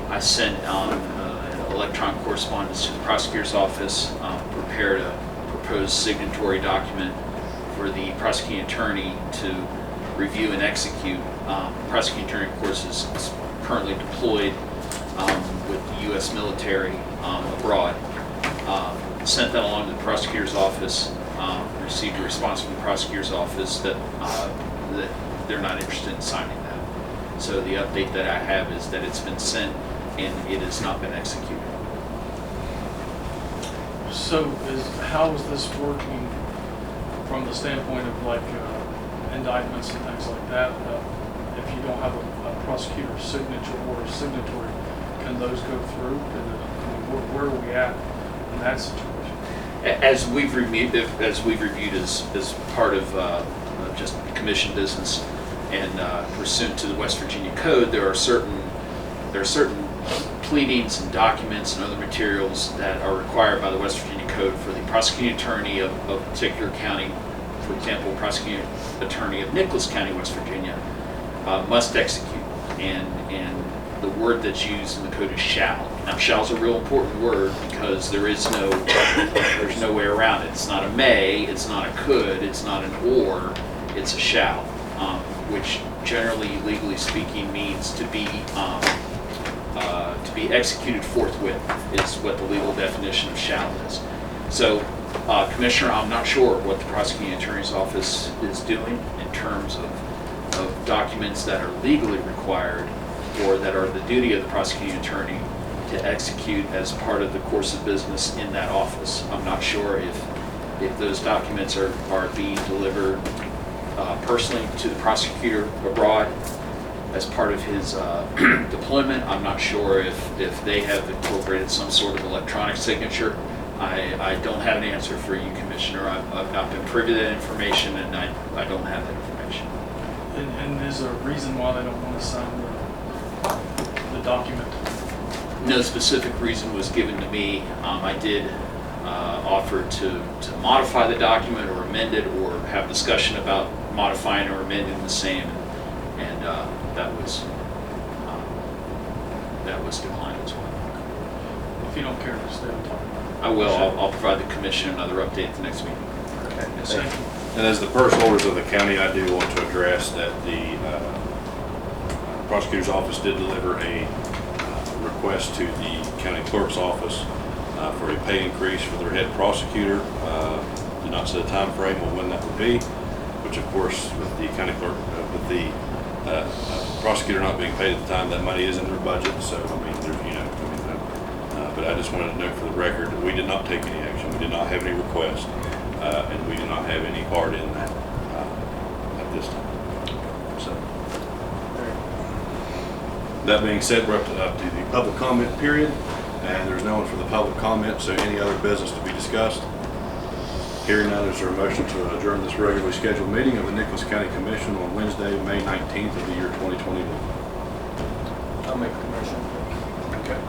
I sent an electronic correspondence to the prosecutor's office, prepared a proposed signatory document for the prosecuting attorney to review and execute. Prosecuting attorney, of course, is currently deployed with the U.S. military abroad. Sent that along to the prosecutor's office. Received a response from the prosecutor's office that they're not interested in signing that. So the update that I have is that it's been sent and it has not been executed. So how is this working from the standpoint of like indictments and things like that? If you don't have a prosecutor's signature or a signatory, can those go through? Where are we at in that situation? As we've reviewed as part of just commission business and pursuant to the West Virginia Code, there are certain pleadings and documents and other materials that are required by the West Virginia Code for the prosecuting attorney of a particular county. For example, prosecuting attorney of Nicholas County, West Virginia, must execute, and the word that's used in the code is shall. Now, shall is a real important word because there's no way around it. It's not a may, it's not a could, it's not an or, it's a shall, which generally, legally speaking, means to be executed forthwith is what the legal definition of shall is. So, Commissioner, I'm not sure what the prosecuting attorney's office is doing in terms of documents that are legally required or that are the duty of the prosecuting attorney to execute as part of the course of business in that office. I'm not sure if those documents are being delivered personally to the prosecutor abroad as part of his deployment. I'm not sure if they have incorporated some sort of electronic signature. I don't have an answer for you, Commissioner. I've not been privy to that information, and I don't have that information. And is there a reason why they don't want to sign the document? No specific reason was given to me. I did offer to modify the document or amend it or have discussion about modifying or amending the same, and that was declined as well. If you don't care to stay and talk about it. I will. I'll provide the commission another update at the next meeting. Okay, Yes, thank sir. you. And as the purse holders of the county, I do want to address that the prosecutor's office did deliver a request to the county clerk's office for a pay increase for their head prosecutor. Did not set a time frame on when that would be, which of course with the county clerk, with the prosecutor not being paid at the time, that money is in their budget. So I mean, but I just wanted to note for the record that we did not take any action. We did not have any request, and we do not have any part in that at this time. So that being said, we're up to the public comment period, and there's no one for the public comment. So any other business to be discussed? Hearing none, is there a motion to adjourn this regularly scheduled meeting of the Nicholas County Commission on Wednesday, May 19th of the year 2021? I'll make the motion.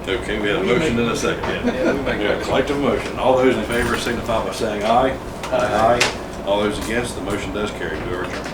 Okay, we had a motion and a second. Yeah, we make We have a collective motion. All those in favor signify by saying aye. Aye. All those against, the motion does carry. We are adjourned.